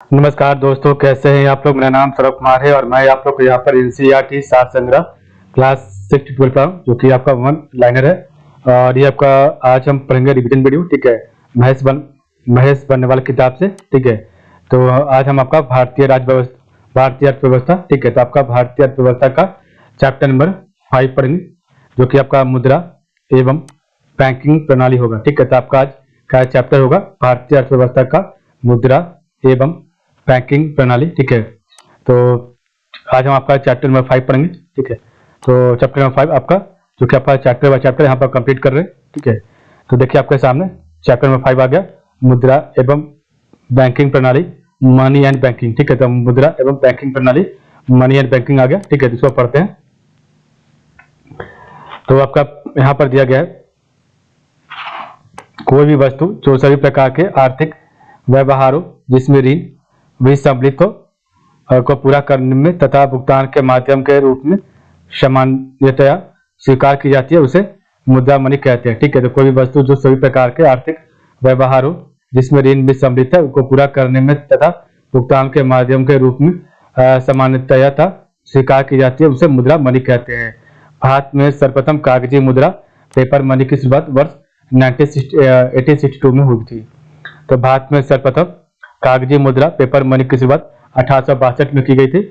नमस्कार दोस्तों, कैसे हैं आप लोग। मेरा नाम सौरभ कुमार है और मैं आप लोग को यहाँ पर एनसीईआरटी सार संग्रह क्लास 6 12 का जो कि आपका वन लाइनर है। और ये आपका आज हम पढ़ेंगे रिवीजन वीडियो। ठीक है, महेश बन्नेवाल किताब से। ठीक है, तो आज हम आपका भारतीय अर्थव्यवस्था। ठीक है, तो आपका भारतीय अर्थव्यवस्था का चैप्टर नंबर 5 पढ़ेंगे, जो कि आपका मुद्रा एवं बैंकिंग प्रणाली होगा। ठीक है, तो आपका आज का चैप्टर होगा भारतीय अर्थव्यवस्था का मुद्रा एवं बैंकिंग प्रणाली। ठीक है, तो आज हम आपका चैप्टर नंबर 5 पढ़ेंगे। ठीक है, तो चैप्टर नंबर 5 आपका जो कि आपका चैप्टर बाय चैप्टर यहाँ पर कंप्लीट कर रहे हैं। ठीक है, तो देखिए आपके सामने चैप्टर नंबर 5 आ गया, मुद्रा एवं बैंकिंग प्रणाली, मनी एंड बैंकिंग। ठीक है, तो मुद्रा एवं बैंकिंग प्रणाली, मनी एंड बैंकिंग आ गया। ठीक है, जिसको पढ़ते हैं। तो आपका यहाँ पर दिया गया है, कोई भी वस्तु जो सभी प्रकार के आर्थिक व्यवहारों जिसमें ऋण भी सम्मिलित हो को पूरा करने में तथा भुगतान के माध्यम के रूप में सामान्यतया स्वीकार की जाती है, उसे मुद्रा मनी कहते हैं। ठीक है, तो कोई भी वस्तु जो सभी प्रकार के आर्थिक व्यवहारों जिसमें ऋण भी सम्मिलित है उनको पूरा करने में तथा भुगतान के माध्यम के रूप में सामान्यतया स्वीकार की जाती है, उसे मुद्रा मनी कहते हैं। भारत में सर्वप्रथम कागजी मुद्रा पेपर मनी की शुरुआत वर्ष 1862 में हुई थी। तो भारत में सर्वप्रथम कागजी मुद्रा पेपर मनी की शुरुआत 1862 में की गई थी।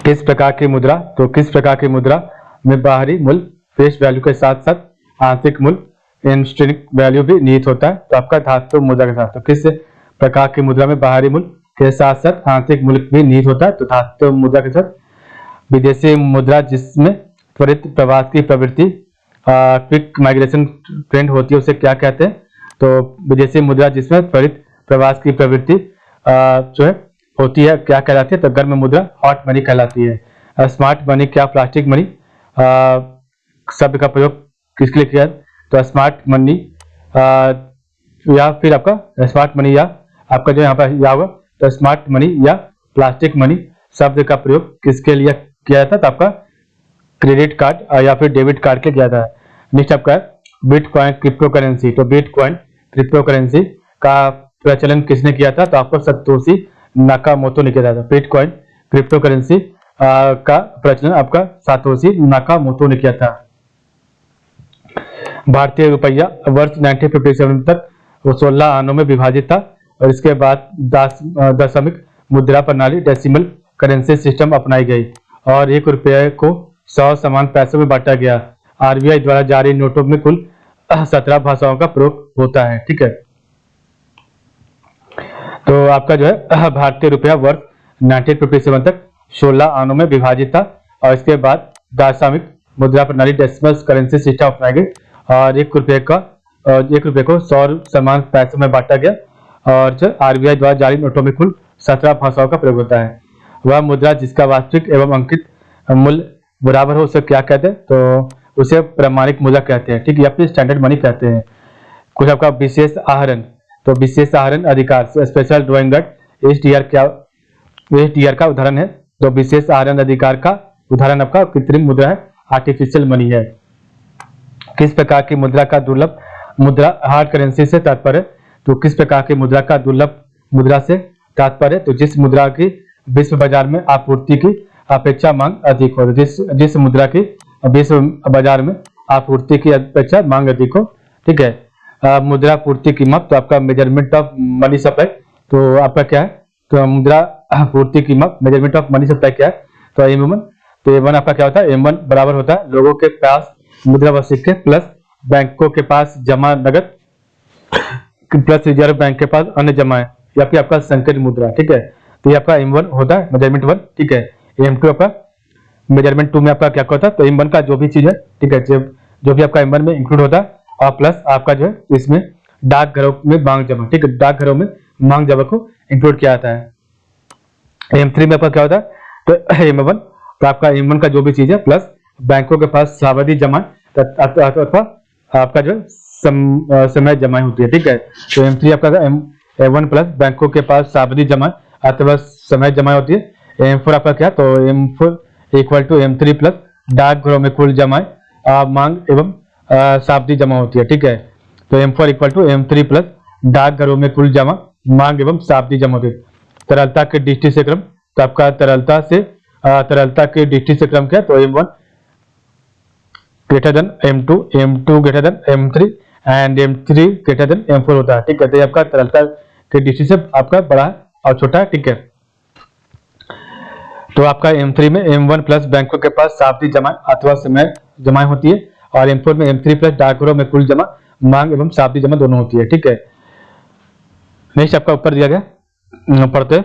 किस प्रकार की मुद्रा, तो किस प्रकार की मुद्रा में बाहरी मूल्य फेस वैल्यू के साथ साथ आंतरिक मूल्य इंस्ट्रिंसिक वैल्यू भी निहित होता है। तो आपका धातु मुद्रा के साथ, तो किस प्रकार की मुद्रा में बाहरी मूल्य के साथ साथ आंतरिक मूल्य भी निहित होता है, तो धातु मुद्रा के साथ। विदेशी मुद्रा जिसमें त्वरित प्रवास की प्रवृत्ति क्विक माइग्रेशन ट्रेंड होती है, उसे क्या कहते हैं। तो विदेशी मुद्रा जिसमें त्वरित प्रवास की प्रवृत्ति जो है होती है, क्या कहलाती है, तो गर्म मुद्रा हॉट मनी कहलाती है। स्मार्ट मनी क्या प्लास्टिक मनी शब्द का प्रयोग किसके लिए किया है, तो स्मार्ट मनी या फिर आपका स्मार्ट मनी या आपका जो यहाँ पर या होगा, तो स्मार्ट मनी या प्लास्टिक मनी शब्द का प्रयोग किसके लिए किया जाता है, तो आपका क्रेडिट कार्ड या फिर डेबिट कार्ड के किया जाता है। नेक्स्ट आपका है बिटकॉइन क्रिप्टो करेंसी। तो बिटकॉइन क्रिप्टो करेंसी का प्रचलन किसने किया था, तो आपको सतोशी नाकामोटो ने किया था। बिटकॉइन क्रिप्टो करेंसी का प्रचलन आपका सातोशी नाकामोटो ने किया था। भारतीय रुपया वर्ष 1957 तक 16 आनों में विभाजित था और इसके बाद दशमिक मुद्रा प्रणाली डेसिमल करेंसी सिस्टम अपनाई गई और 1 रुपये को 100 समान पैसों में बांटा गया। आरबीआई द्वारा जारी नोटों में कुल 17 भाषाओं का प्रयोग होता है। ठीक है, तो आपका जो है भारतीय रुपया वर्ष 1957 तक 16 आनों में विभाजित था और इसके बाद दशमिक मुद्रा प्रणाली डेसिमल करेंसी सिस्टम अपनाई गई और 1 रुपये को 100 समान पैसों में बांटा गया और जो आरबीआई द्वारा जारी नोटों में कुल 17 भाषाओं का प्रयोग होता है। वह मुद्रा जिसका वास्तविक एवं अंकित मूल्य बराबर हो उसे क्या कहते हैं, तो उसे प्रमाणिक मुद्रा कहते हैं। ठीक है, या फिर स्टैंडर्ड मनी कहते हैं। कुछ आपका विशेष आहरण, तो विशेष आहरण अधिकार स्पेशल ड्रॉइंग राइट एसडीआर का उदाहरण है। तो विशेष आहरण अधिकार का उदाहरण आपका कृत्रिम मुद्रा है, आर्टिफिशियल मनी है। किस प्रकार की मुद्रा का दुर्लभ मुद्रा हार्ड करेंसी से तात्पर्य, तो किस प्रकार की मुद्रा का दुर्लभ मुद्रा से तात्पर्य, तो जिस मुद्रा की विश्व बाजार में आपूर्ति की अपेक्षा मांग अधिक हो, जिस मुद्रा की विश्व बाजार में आपूर्ति की अपेक्षा मांग अधिक हो। ठीक है, मुद्रा पूर्ति कीमत, तो आपका मेजरमेंट ऑफ मनी सप्लाई, तो आपका क्या है, तो मुद्रा पूर्ति कीमत मेजरमेंट ऑफ मनी सप्लाई क्या है, तो M1। तो M1 आपका क्या होता है, M1 बराबर होता है लोगों के पास मुद्रा व सिक्के प्लस बैंकों के पास जमा नगद प्लस रिजर्व बैंक के पास अन्य जमा है या फिर आपका संकेत मुद्रा। ठीक है, तो ये आपका M1 होता है मेजरमेंट 1। ठीक है, M2 आपका मेजरमेंट 2 में आपका क्या होता है, तो M1 का जो भी चीज है, ठीक है, जो भी आपका M1 में इंक्लूड होता है और प्लस आपका जो है इसमें डाकघरों में मांग जमा। ठीक है, डाकघरों में मांग जमा को इंक्लूड किया जाता है। M3 में आपका क्या होता है, तो M1 तो आपका M1 का जो भी चीज है प्लस बैंकों के पास सावधि जमा अथवा आपका जो समय जमा होती है। ठीक है, तो M3 आपका M1 प्लस बैंकों के पास सावधि जमा अथवा समय जमा होती है। M4 आपका क्या, तो M4 equal to M3 plus डाकघरों में कुल जमा मांग एवं सावधि जमा होती है। ठीक है, तो M4 equal to M3 plus डाकघरों में कुल जमा मांग एवं सावधि जमा होती है। तरलता के दृष्टि से क्रम, तो आपका तरलता के दृष्टि से क्रम क्या है, तो M1 greater than M2, M2 greater than M3 and M3 greater than M4 होता है। ठीक है, तो ये आपका तरलता के दृष्टि से आपका बड़ा है और छोटा है। ठीक है, तो आपका M3 में M1 प्लस बैंकों के पास सावधि जमा अथवा समय जमा होती है, और M4 में M3 प्लस डाकघरों में कुल जमा मांग एवं सावधि जमा दोनों होती है। ठीक है, नेक्स्ट आपका ऊपर दिया गया पढ़ते,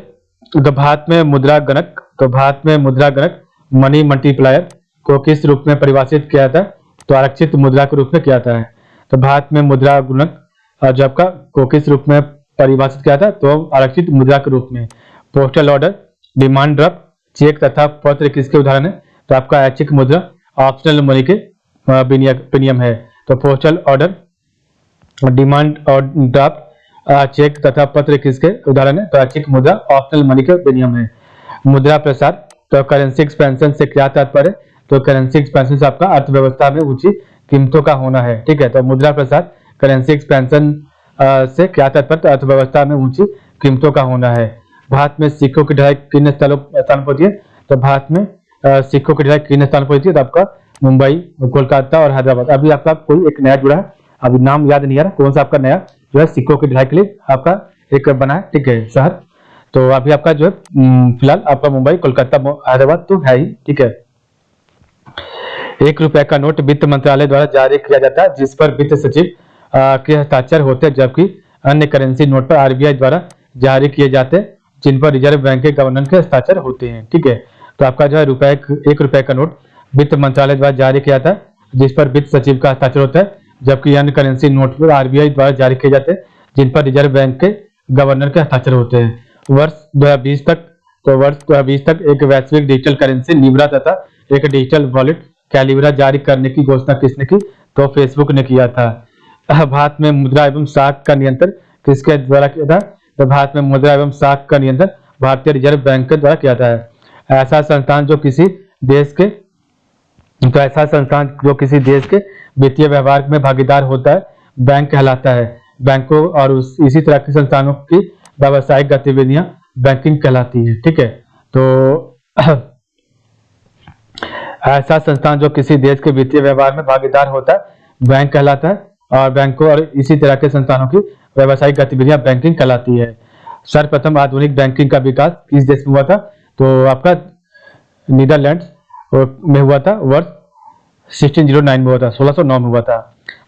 तो भारत में मुद्रा गणक, तो भारत में मुद्रा गणक मनी मल्टीप्लायर को किस रूप में परिभाषित किया जाता है, तो आरक्षित मुद्रा के रूप में किया जाता है। तो भारत में मुद्रा गुणक जो आपका को किस रूप में परिभाषित किया था, तो आरक्षित मुद्रा के रूप में। Postal order, demand draft, cheque तथा पत्र किसके उदाहरण है, तो आपका ऐच्छिक मुद्रा ऑप्शनल मनी के विनियम है। तो पोस्टल ऑर्डर, डिमांड और ड्राफ्ट, चेक तथा पत्र किसके उदाहरण है, तो ऐच्छिक मुद्रा ऑप्शनल मनी के विनियम है। मुद्रा प्रसार, तो करेंसी एक्सपेंशन से क्या तात्पर्य, तो करेंसी एक्सपेंशन से आपका अर्थव्यवस्था में ऊंची कीमतों का होना है। ठीक है, तो मुद्रा प्रसार करेंसी एक्सपेंशन से क्या तात्पर्य, तो अर्थव्यवस्था में ऊंची कीमतों का होना है। भारत में सिक्कों की ढलाई किन स्थान पर होती है, तो भारत में सिक्कों की ढलाई किन स्थान पर होती है, तो आपका मुंबई, कोलकाता और हैदराबाद। अभी आपका कोई एक नया जुड़ा है, अभी नाम याद नहीं आ रहा कौन सा आपका नया जो है सिक्कों की ढलाई के लिए आपका एक बना है। ठीक है, शहर, तो अभी आपका जो है फिलहाल आपका मुंबई, कोलकाता, हैदराबाद तो है ही। ठीक है, 1 रुपए का नोट वित्त मंत्रालय द्वारा जारी किया जाता है, जिस पर वित्त सचिव के हस्ताक्षर होते हैं, जबकि अन्य करेंसी नोट पर आरबीआई द्वारा जारी किए जाते हैं, जिन पर रिजर्व बैंक के गवर्नर के हस्ताक्षर होते हैं। ठीक है, तो आपका जो है 1 रुपए का नोट वित्त मंत्रालय द्वारा जारी किया जाता है, जिस पर वित्त सचिव का हस्ताक्षर होता है, जबकि अन्य करेंसी नोट पर आरबीआई द्वारा जारी किए जाते हैं, जिन पर रिजर्व बैंक के गवर्नर के हस्ताक्षर होते हैं। वर्ष 2020 तक, तो वर्ष 2020 तक एक वैश्विक डिजिटल करेंसी लिब्रा तथा एक डिजिटल वॉलेट कैलिब्रा जारी करने की घोषणा किसने की, तो फेसबुक ने किया था। भारत में मुद्रा एवं साख का नियंत्रण किसके द्वारा किया था, तो भारत में मुद्रा एवं साख का नियंत्रण भारतीय रिजर्व बैंक के द्वारा किया जाता है। ऐसा संस्थान जो किसी देश के वित्तीय व्यवहार में भागीदार होता है, बैंक कहलाता है। बैंकों और इसी तरह के संस्थानों की व्यावसायिक गतिविधियां बैंकिंग कहलाती है। ठीक है, तो ऐसा संस्थान जो किसी देश के वित्तीय व्यवहार में भागीदार होता है, बैंक कहलाता है, और बैंकों और इसी तरह के संस्थानों की व्यावसायिक गतिविधियां बैंकिंग कहलाती है। सर्वप्रथम आधुनिक बैंकिंग का विकास किस देश में हुआ था, तो आपका नीदरलैंड्स में हुआ था, वर्ष 1609 में हुआ था, 1609 में हुआ था।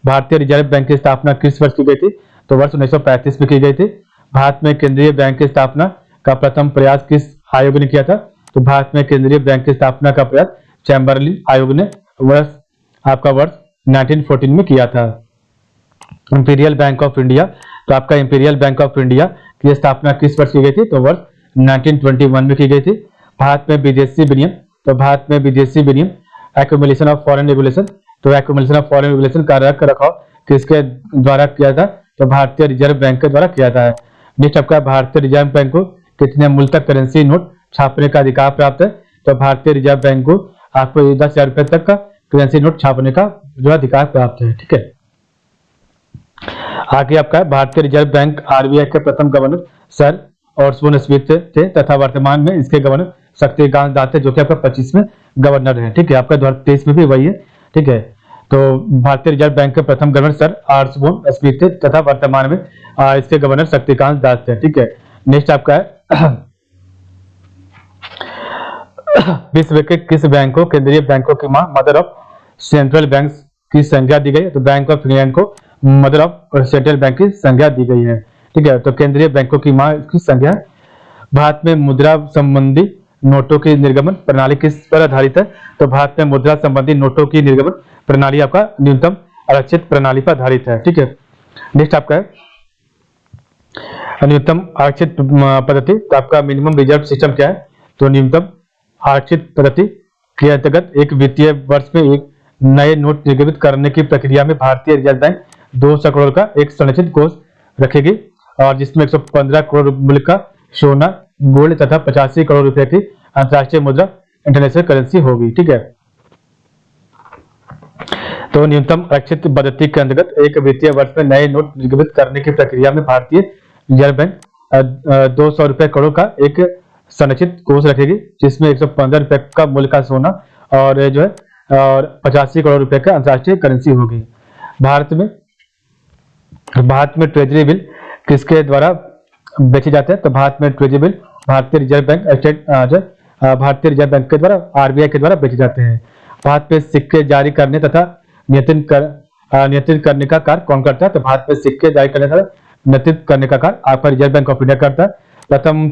भारतीय रिजर्व बैंक की स्थापना किस वर्ष की गई थी, तो वर्ष 1935 में की गई थी। भारत में केंद्रीय बैंक की स्थापना का प्रथम प्रयास किस आयोग ने किया था, तो भारत में केंद्रीय बैंक की स्थापना का प्रयास चैम्बरलिन आयोग ने वर्ष 1914 में किया था। इंपीरियल बैंक ऑफ इंडिया, तो आपका इंपीरियल बैंक ऑफ इंडिया की स्थापना किस वर्ष की गई थी, तो वर्ष 1921 में की गई थी। भारत में विदेशी विनिमय, तो भारत में विदेशी विनिमय एक्यूमुलेशन ऑफ फॉरेन रेगुलेशन, तो एक्यूमुलेशन ऑफ फॉरेन रेगुलेशन का रख रखाव किसके द्वारा किया था, तो भारतीय रिजर्व बैंक के द्वारा किया था। नेक्स्ट आपका भारतीय रिजर्व बैंक को कितने मूल्य तक करेंसी नोट छापने का अधिकार प्राप्त है, तो भारतीय रिजर्व बैंक को आपको 10,000 रुपए तक का करेंसी नोट छापने का जो अधिकार प्राप्त है। ठीक है, आगे आपका भारतीय रिजर्व बैंक आरबीआई के प्रथम गवर्नर सर ऑस्बोर्न स्मिथ थे तथा वर्तमान में इसके गवर्नर शक्तिकांत दास थे, जो कि आपका 25वें गवर्नर है। ठीक है, आपका 2023 में भी वही है। ठीक है, तो भारतीय रिजर्व बैंक के प्रथम गवर्नर सर ऑस्बोर्न स्मिथ थे तथा वर्तमान में इसके गवर्नर शक्तिकांत दास थे। ठीक है, नेक्स्ट आपका है विश्व के किस बैंक को केंद्रीय बैंकों की मां मदर ऑफ सेंट्रल बैंक की संज्ञा दी गई है, तो बैंक ऑफ इंग्लैंड को मदर ऑफ सेंट्रल बैंक की संज्ञा दी गई है। ठीक है, तो केंद्रीय बैंकों की मां की संज्ञा। भारत में मुद्रा संबंधी नोटों की निर्गमन प्रणाली किस पर आधारित है, तो भारत में मुद्रा संबंधी नोटों की निर्गमन प्रणाली आपका न्यूनतम आरक्षित प्रणाली पर आधारित है। ठीक है, नेक्स्ट आपका है न्यूनतम आरक्षित पद्धति, तो आपका मिनिमम रिजर्व सिस्टम क्या है, तो न्यूनतम आरक्षित पद्धति के अंतर्गत एक वित्तीय वर्ष में एक नए नोट निर्गमित करने की प्रक्रिया में भारतीय रिजर्व बैंक 200 करोड़ का एक संरक्षित कोष रखेगी, और जिसमें 115 करोड़ मूल्य का सोना, गोल्ड तथा 85 करोड़ रुपए की अंतर्राष्ट्रीय मुद्रा इंटरनेशनल करेंसी होगी। ठीक है, तो न्यूनतम आरक्षित पद्धति के अंतर्गत एक वित्तीय वर्ष में नए नोट निर्गमित करने की प्रक्रिया में भारतीय रिजर्व बैंक 200 रुपये करोड़ का एक संरक्षित कोष रखेगी, जिसमें 115 रुपये का मूल्य का सोना और जो है और 85 करोड़ रुपए का अंतर्राष्ट्रीय करेंसी होगी। भारत में ट्रेजरी बिल किसके द्वारा बेचे जाते हैं? तो भारत में ट्रेजरी बिल भारतीय रिजर्व बैंक भारतीय रिजर्व बैंक के द्वारा, आरबीआई के द्वारा बेचे जाते हैं। भारत में सिक्के जारी करने तथा नियंत्रित करने का कार्य कौन करता है? तो भारत में सिक्के जारी करने तथा नियंत्रित करने का कार्य आपका रिजर्व बैंक ऑफ इंडिया करता है। प्रथम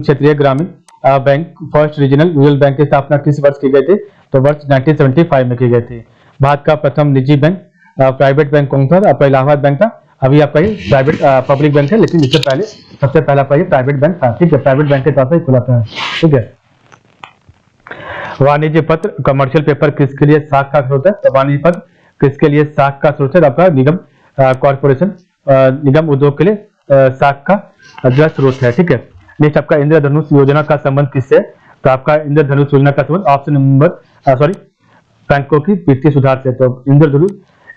क्षेत्रीय ग्रामीण bank, first regional rural bank की स्थापना किस वर्ष की गई थी? तो वर्ष 1975 में की गई थी। भारत का प्रथम निजी बैंक प्राइवेट बैंक कौन था? आपका इलाहाबाद बैंक था। अभी आपका ये प्राइवेट पब्लिक बैंक है, लेकिन इससे पहले सबसे पहला आपका ये प्राइवेट बैंक था। ठीक है, प्राइवेट बैंक के तौर पर खुला था। ठीक है, वाणिज्य पत्र कमर्शियल पेपर किसके लिए साख का स्रोत है? तो वाणिज्य पत्र किसके लिए साख का स्रोत है? आपका निगम कॉर्पोरेशन निगम उद्योग के लिए साख का जो स्रोत है। ठीक है, नेक्स्ट आपका इंद्रधनुष योजना का संबंध किससे है? तो आपका इंद्रधनुष योजना का संबंध ऑप्शन नंबर बैंकों की वित्तीय सुधार से। तो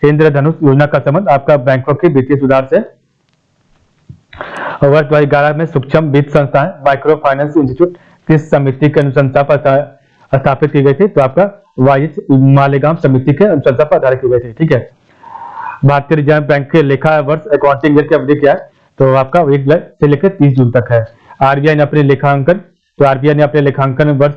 इंद्रधनुष योजना का संबंध आपका बैंकों की वित्तीय सुधार से। वर्ष 2011 में सूक्ष्म वित्त संस्थाएं माइक्रो फाइनेंस इंस्टीट्यूट किस समिति के अनुशंसा पर स्थापित की गई थी? तो आपका वाइस मालेगांव समिति के अनुशंसा पर आधारित की गई थी। ठीक है, भारतीय रिजर्व बैंक के लेखा वर्ष अकाउंटिंग ईयर की अवधि क्या है? तो आपका 1 जुलाई से लेकर 30 जून तक है। आरबीआई ने अपने लेखांकन वर्ष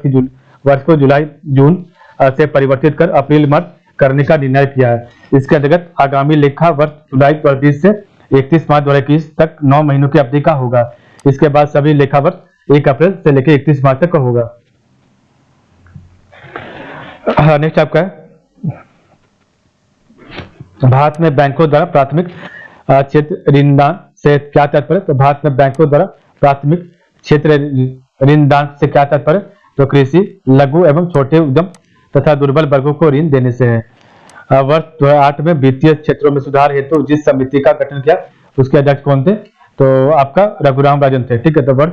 को जून से परिवर्तित कर अप्रैल मार्च करने का निर्णय किया है। इसके अंतर्गत आगामी लेखा वर्ष जुलाई 2020 से 31 मार्च 2021 तक 9 महीनों की अवधि का होगा। इसके बाद सभी लेखा वर्ष 1 अप्रैल से लेकर 31 मार्च तक का होगा। नेक्स्ट आपका है भारत में बैंकों द्वारा प्राथमिक क्षेत्र ऋणदान से क्या तात्पर्य? तो भारत में बैंकों द्वारा प्राथमिक क्षेत्र ऋणदान से क्या तात्पर्य? तो कृषि, लघु एवं छोटे उद्यम तथा दुर्बल वर्गों को ऋण देने से है। वर्ष 2008 में वित्तीय क्षेत्रों में सुधार हेतु जिस समिति का गठन किया उसके अध्यक्ष कौन थे? तो आपका रघुराम राजन थे। ठीक है, तो वर्ष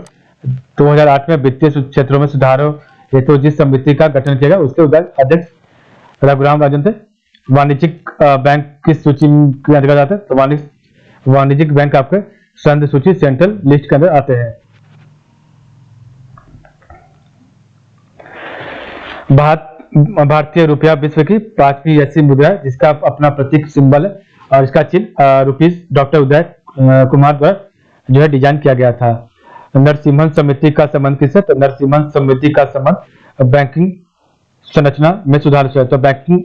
2008 में वित्तीय क्षेत्रों में सुधारों हेतु जिस समिति का गठन किया गया उसके अध्यक्ष रघुराम राजन थे। वाणिज्यिक बैंक किस सूची के अंतर्गत आते हैं? तो वाणिज्यिक बैंक आपके संघ सूची सेंट्रल लिस्ट के अंदर आते हैं। भारतीय रुपया विश्व की 5वीं ऐसी मुद्रा है जिसका अपना प्रतीक सिंबल है और इसका चिन्ह रुपीस डॉक्टर उदय कुमार द्वारा जो है डिजाइन किया गया था। नरसिम्हन समिति का संबंध किससे? तो नरसिम्हन समिति का संबंध बैंकिंग संरचना में सुधार से है। तो बैंकिंग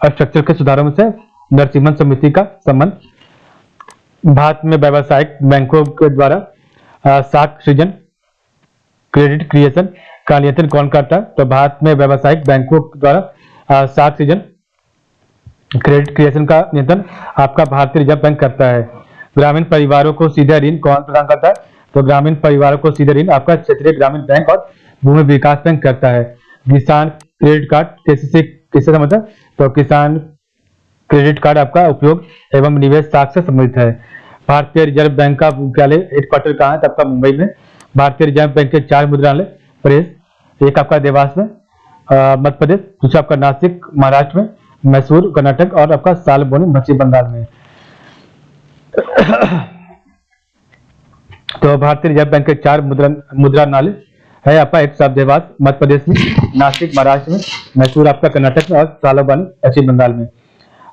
स्ट्रक्चर के सुधारों में से नरसिम्हन समिति का संबंध। भारत में व्यावसायिक बैंकों के द्वारा साख सृजन क्रेडिट क्रिएशन का नियंत्रण कौन करता है? तो भारत में व्यावसायिक बैंकों द्वारा साख सृजन क्रेडिट क्रिएशन का नियंत्रण आपका भारतीय रिजर्व बैंक करता है। ग्रामीण परिवारों को सीधे ऋण कौन प्रदान करता है? तो ग्रामीण परिवारों को सीधे ऋण आपका क्षेत्रीय ग्रामीण बैंक और भूमि विकास बैंक करता है। किसान क्रेडिट कार्ड किससे संबंधित है? तो किसान क्रेडिट कार्ड आपका उपयोग एवं निवेश साख से संबंधित है। भारतीय रिजर्व बैंक का मुख्यालय हेडक्वार्टर कहाँ है? तो आपका मुंबई में। भारतीय रिजर्व बैंक के 4 मुद्रालय प्रदेश, एक आपका देवास में मध्य प्रदेश, दूसरा आपका नासिक महाराष्ट्र में, मैसूर कर्नाटक और आपका सालबोनी पश्चिम बंगाल में। तो भारतीय रिजर्व बैंक के 4 मुद्रालय है आपका, एक देवास मध्य प्रदेश में, नासिक महाराष्ट्र में, मैसूर आपका कर्नाटक में और सालबोनी पश्चिम बंगाल में।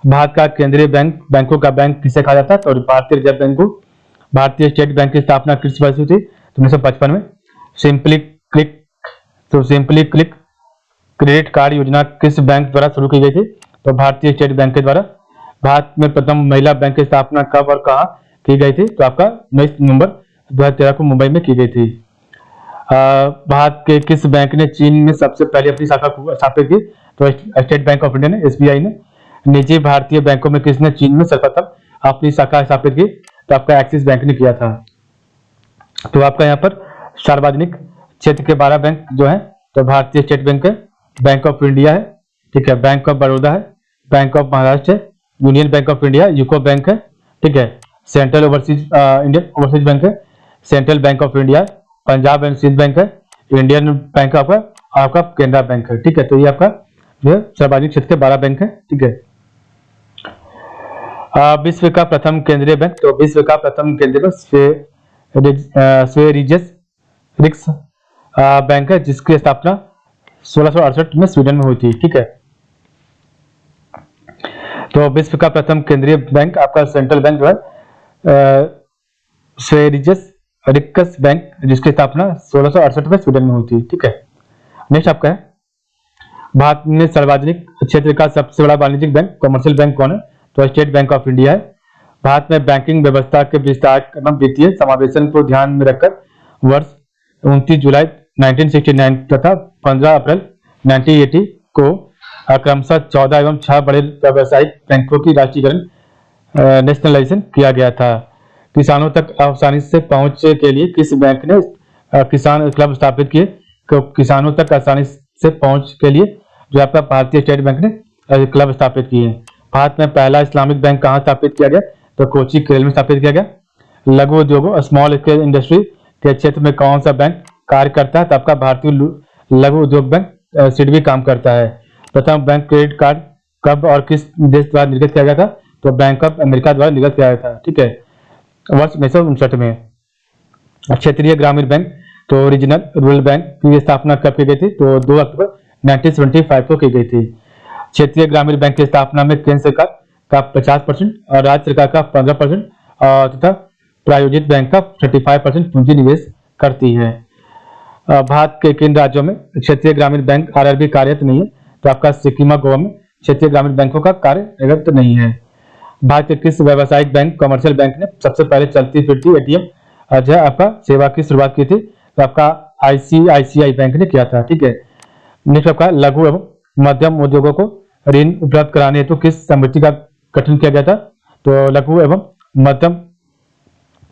भारत का केंद्रीय बैंकों का बैंक किसे कहा जाता है? तो भारतीय रिजर्व बैंक को। भारतीय स्टेट बैंक की स्थापना किस वर्ष हुई थी? 1955 में। सिंपली क्लिक क्रेडिट कार्ड योजना किस बैंक द्वारा शुरू की गई थी? तो भारतीय स्टेट बैंक के द्वारा। भारत में प्रथम महिला बैंक की स्थापना कब और कहां की गई थी? तो आपका 19 नवंबर 2013 को मुंबई में की गई थी। भारत के किस बैंक ने चीन में सबसे पहले अपनी शाखा स्थापित की? तो स्टेट बैंक ऑफ इंडिया ने, एसबीआई ने। निजी भारतीय बैंकों में किसने चीन में सर्वप्रथम अपनी शाखा स्थापित की? तो आपका एक्सिस बैंक ने किया था। तो आपका यहाँ पर सार्वजनिक क्षेत्र के 12 बैंक जो है, तो भारतीय स्टेट बैंक है, बैंक ऑफ इंडिया है, ठीक है, बैंक ऑफ बड़ौदा है, बैंक ऑफ महाराष्ट्र है, Union Bank of India, UCO bank है, ठीक है, सेंट्रल इंडियन ओवरसीज बैंक है, central bank of India, Punjab and Sindh bank है, इंडियन बैंक आपका केनरा बैंक है। ठीक है, तो ये आपका जो है सार्वजनिक क्षेत्र के 12 बैंक है। ठीक है, विश्व का प्रथम केंद्रीय बैंक, तो विश्व का प्रथम केंद्रीय बैंक स्वेरिजेस रिक्स बैंक है, जिसकी स्थापना 1668 में स्वीडन में हुई थी। ठीक है, तो विश्व का प्रथम केंद्रीय बैंक आपका सेंट्रल बैंक जो है स्वेरिजेस रिक्स बैंक, जिसकी स्थापना 1668 में स्वीडन में हुई थी। ठीक है, नेक्स्ट आपका है भारत में सार्वजनिक क्षेत्र का सबसे बड़ा वाणिज्यिक बैंक कमर्शियल बैंक कौन है? तो स्टेट बैंक ऑफ इंडिया है। भारत में बैंकिंग व्यवस्था के विस्तार एवं वित्तीय समावेशन को ध्यान में रखकर वर्ष 29 जुलाई 1969 तथा 15 अप्रैल 1980 को क्रमशः 14 एवं 6 बड़े व्यावसायिक बैंकों की राष्ट्रीयकरण नेशनलाइजेशन किया गया था। किसानों तक आसानी से पहुंच के लिए किस बैंक ने किसान क्लब स्थापित किए? तो किसानों तक आसानी से पहुंच के लिए जो आपका भारतीय स्टेट बैंक ने क्लब स्थापित किए हैं। भारत में पहला इस्लामिक बैंक कहाँ स्थापित किया गया? तो कोची केरल में स्थापित किया गया। लघु उद्योगों स्मॉल स्केल इंडस्ट्री के क्षेत्र में कौन सा बैंक कार्य करता है? तो आपका भारतीय लघु उद्योग बैंक सिडबी काम करता है। प्रथम बैंक क्रेडिट कार्ड कब और किस देश द्वारा निर्गत किया गया था? तो बैंक ऑफ अमेरिका द्वारा निर्गत किया गया था। ठीक है, वर्ष 1959 में। क्षेत्रीय ग्रामीण बैंक तो रीजनल रूरल बैंक की स्थापना कब की गई थी? तो 2 अक्टूबर 1975 को की गई थी। क्षेत्रीय ग्रामीण बैंक की स्थापना में केंद्र सरकार का 50% और राज्य सरकार का 15% और तथा प्रायोजित बैंक का 35% पूंजी निवेश करती है। भारत के किन राज्यों में क्षेत्रीय ग्रामीण बैंक आरआरबी कार्यरत नहीं है? तो आपका सिक्किम और गोवा में क्षेत्रीय ग्रामीण बैंकों का कार्य निरत नहीं है। भारत के किस व्यावसायिक बैंक कमर्शियल बैंक ने सबसे पहले चलती फिरती एटीएम जो है आपका सेवा की शुरुआत की थी? तो आपका आईसीआईसीआई बैंक ने किया था। ठीक है, नेक्स्ट आपका लघु एवं मध्यम उद्योगों को ऋण उपलब्ध कराने हेतु किस समिति का गठन किया गया था? तो लघु एवं मध्यम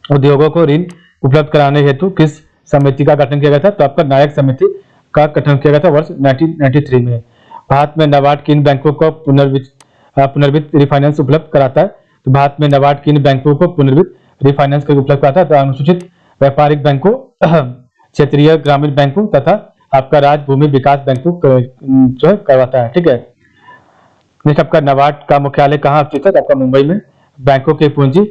उद्योगों को ऋण उपलब्ध कराने हेतु किस समिति का गठन किया गया था? तो आपका नायक समिति का गठन किया गया था वर्ष 1993 में। भारत में नाबार्ड किन बैंकों को पुनर्वित्त रिफाइनेंस उपलब्ध कराता है? तो भारत में नाबार्ड किन बैंकों को पुनर्वित्त रिफाइनेंस उपलब्ध कराता है? तो अनुसूचित व्यापारिक बैंकों, क्षेत्रीय ग्रामीण बैंकों तथा आपका राज्य भूमि विकास बैंकों जो है करवाता है। ठीक है, नेक्स्ट आपका नाबार्ड का मुख्यालय कहाँ स्थित है? आपका मुंबई में। बैंकों की पूंजी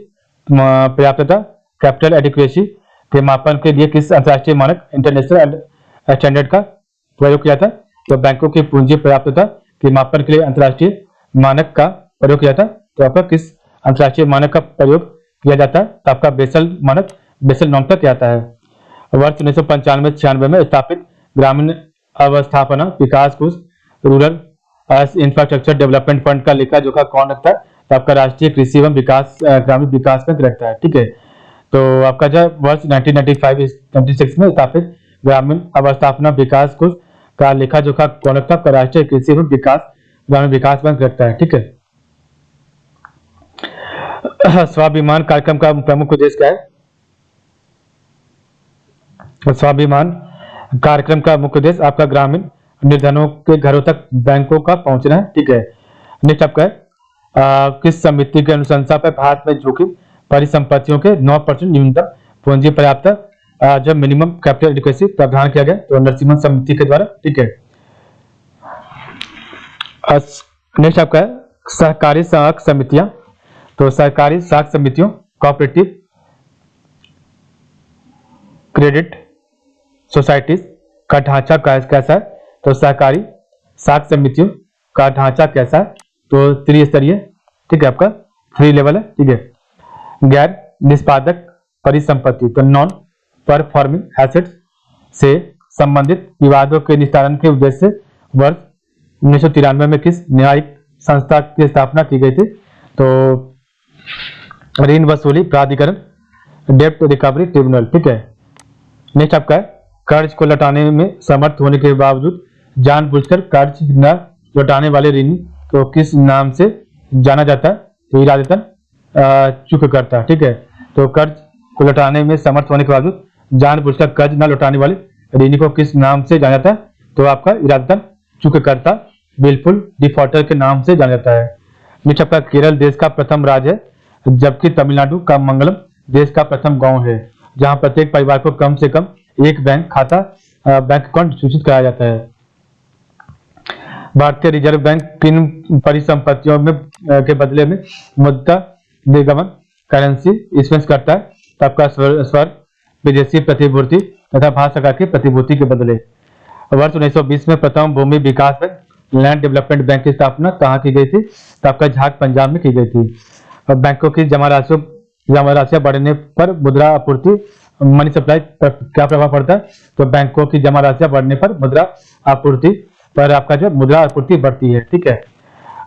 पर्याप्तता कैपिटल एडिक्वेसी के मापन के लिए किस अंतर्राष्ट्रीय मानक इंटरनेशनल स्टैंडर्ड का प्रयोग किया था? तो बैंकों की पूंजी पर्याप्तता के मापन के लिए अंतर्राष्ट्रीय मानक का प्रयोग किया था। तो आपका किस अंतर्राष्ट्रीय मानक का प्रयोग किया जाता है? तो आपका बेसल मानक, बेसल नॉर्म तक आता है। वर्ष 1995-96 में स्थापित ग्रामीण अवस्थापना विकास कोष रूरल इंफ्रास्ट्रक्चर डेवलपमेंट फंड का लेखा जोखा कौन रखता है? तो आपका राष्ट्रीय कृषि एवं विकास ग्रामीण विकास बैंक रखता है। ठीक है, तो आपका जो वर्ष 1995-96 में स्थापित ग्रामीण अवस्थापना विकास कोष का लेखा जोखा कौन रखता है? आपका राष्ट्रीय कृषि एवं विकास ग्रामीण विकास बैंक रखता है। ठीक है, स्वाभिमान कार्यक्रम का प्रमुख उद्देश्य क्या है? स्वाभिमान कार्यक्रम का मुख्य उद्देश्य आपका ग्रामीण निर्धनों के घरों तक बैंकों का पहुंचना है। ठीक है, नेक्स्ट आपका है किस समिति की अनुशंसा पर भारत में जोखिम परिसंपत्तियों के 9% न्यूनतम पूंजी पर्याप्त जब मिनिमम कैपिटल एडिक्वेसी प्रावधान किया गया? तो नरसिम्हन समिति के द्वारा। ठीक है, नेक्स्ट आपका है सहकारी सहायक समितियां। तो सहकारी सहायक समितियों कोऑपरेटिव क्रेडिट सोसाइटीज का ढांचा कैसा है? तो सहकारी सहायक समितियों का ढांचा कैसा है? तो त्रिस्तरीय। ठीक है, आपका 3 लेवल है। ठीक है, गैर निष्पादक परिसंपत्ति तो नॉन परफॉर्मिंग एसेट्स से संबंधित विवादों के निस्तारण के उद्देश्य से वर्ष 1993 में किस न्यायिक संस्था की स्थापना की गई थी? तो ऋण वसूली प्राधिकरण, डेब्ट रिकवरी ट्रिब्यूनल। ठीक है, नेक्स्ट आपका है कर्ज को लौटाने में समर्थ होने के बावजूद जानबूझकर कर्ज न लौटाने वाले ऋणी को किस नाम से जाना जाता है? तो इरादतन चूककर्ता। ठीक है, तो कर्ज को लौटाने में समर्थ होने के बावजूद जानबूझकर कर्ज न लौटाने वाले ऋणी को किस नाम से जाना जाता है? तो आपका इरादतन चूककर्ता, बिल्कुल डिफॉल्टर के नाम से जाना जाता है। नेक्स्ट आपका केरल देश का प्रथम राज्य है, जबकि तमिलनाडु का मंगलम देश का प्रथम गांव है, जहां प्रत्येक परिवार को कम से कम एक बैंक खाता बैंक अकाउंट सूचित कराया जाता है। भारतीय रिजर्व बैंक किन परिसंपत्तियों में के बदले में मुद्रा निर्गमन करेंसी इश्यूएंस करता है? तो आपका स्वर विदेशी प्रतिभूति तथा भारत सरकार की प्रतिभूति के बदले। वर्ष 1920 में प्रथम भूमि विकास बैंक लैंड डेवलपमेंट बैंक की स्थापना कहाँ की गई थी? तो आपका झाग पंजाब में की गई थी। और बैंकों की जमा राशियां बढ़ने पर मुद्रा आपूर्ति मनी सप्लाई पर क्या प्रभाव पड़ता है? तो बैंकों की जमा राशियां बढ़ने पर मुद्रा आपूर्ति पर आपका जो मुद्रा आपूर्ति बढ़ती है। ठीक है।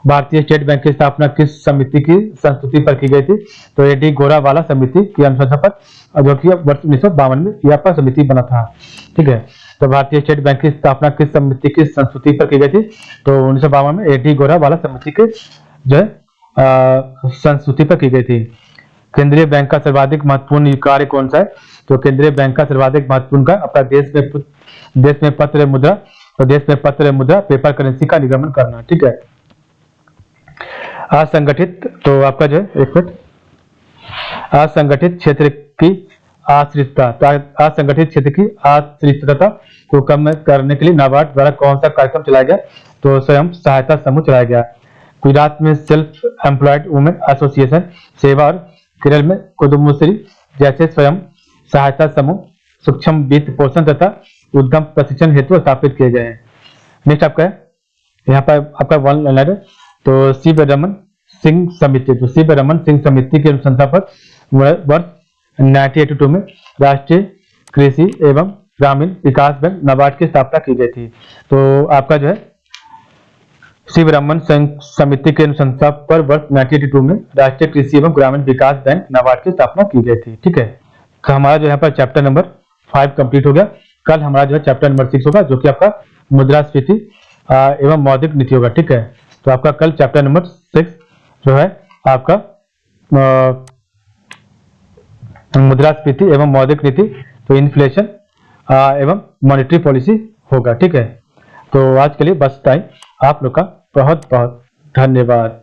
भारतीय स्टेट बैंक की स्थापना किस समिति की संस्तुति पर की गई थी? तो एडी गोरावाला समिति की अनुशंसा पर, जो कि वर्ष 1952 में यह आपका समिति बना था। ठीक है। तो भारतीय स्टेट बैंक की स्थापना किस समिति की संस्तुति पर की गई थी? तो 1952 में एडी गोरावाला समिति के जो है संस्तुति पर की गई थी। केंद्रीय बैंक का सर्वाधिक महत्वपूर्ण कार्य कौन सा है? तो केंद्रीय बैंक का सर्वाधिक महत्वपूर्ण कार्य अपना देश में पत्र मुद्रा, तो देश में पत्र मुद्रा पेपर करेंसी का निगमन करना। ठीक है। असंगठित, तो आपका जो है एक मिनट, असंगठित क्षेत्र की आश्रितता, तो असंगठित क्षेत्र की आश्रितता को कम करने के लिए नाबार्ड द्वारा कौन सा कार्यक्रम चलाया गया? तो स्वयं सहायता समूह चलाया गया। गुजरात में सेल्फ एम्प्लॉयड वुमेन एसोसिएशन सेवा और केरल में कुदुम्बश्री जैसे स्वयं सहायता समूह सूक्ष्म वित्त पोषण तथा उद्यम प्रशिक्षण हेतु स्थापित किए गए हैं। नेक्स्ट आपका है यहाँ पर आपका वन लाइनर, तो सी वी रमन सिंह समिति, तो सी वी रमन सिंह समिति की अनुशंसा पर वर्ष 1982 में राष्ट्रीय कृषि एवं ग्रामीण विकास बैंक नाबार्ड की स्थापना की गई थी। तो आपका जो है सी वी रमन सिंह समिति की अनुशंसा पर वर्ष 1982 में राष्ट्रीय कृषि एवं ग्रामीण विकास बैंक नाबार्ड की स्थापना की गई थी। ठीक है। तो हमारा जो यहाँ पर चैप्टर नंबर 5 कंप्लीट हो गया। कल हमारा जो है चैप्टर नंबर 6 होगा, जो कि आपका मुद्रास्फीति एवं मौद्रिक नीति होगा। ठीक है। तो आपका कल चैप्टर नंबर 6 जो है आपका मुद्रास्फीति एवं मौद्रिक नीति, तो इन्फ्लेशन एवं मॉनेटरी पॉलिसी होगा। ठीक है। तो आज के लिए बस इतना ही। आप लोग का बहुत बहुत धन्यवाद।